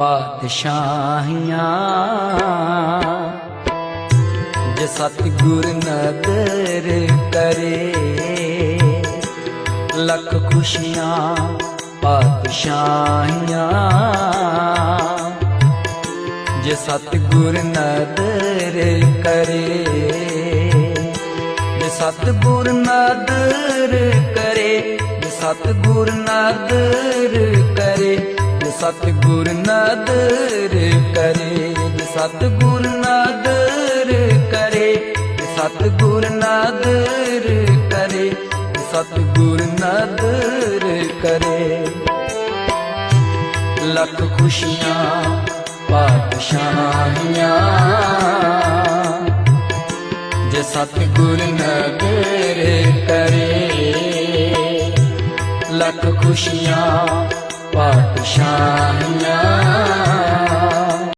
पातशाहियाँ जे सतगुर नदर करे लख खुशियाँ पातशाहियाँ जे सतगुर नदर करे जे सतगुर नदर करे जे सतगुर नदर करे जे सतगुर नदर करे जे सतगुर नदर करे जे सतगुर नदर करे जे सतगुर नदर करे लख खुशियाँ पातशाहियाँ जे सतगुर नदर करे लख खुशियाँ पातशाहियाँ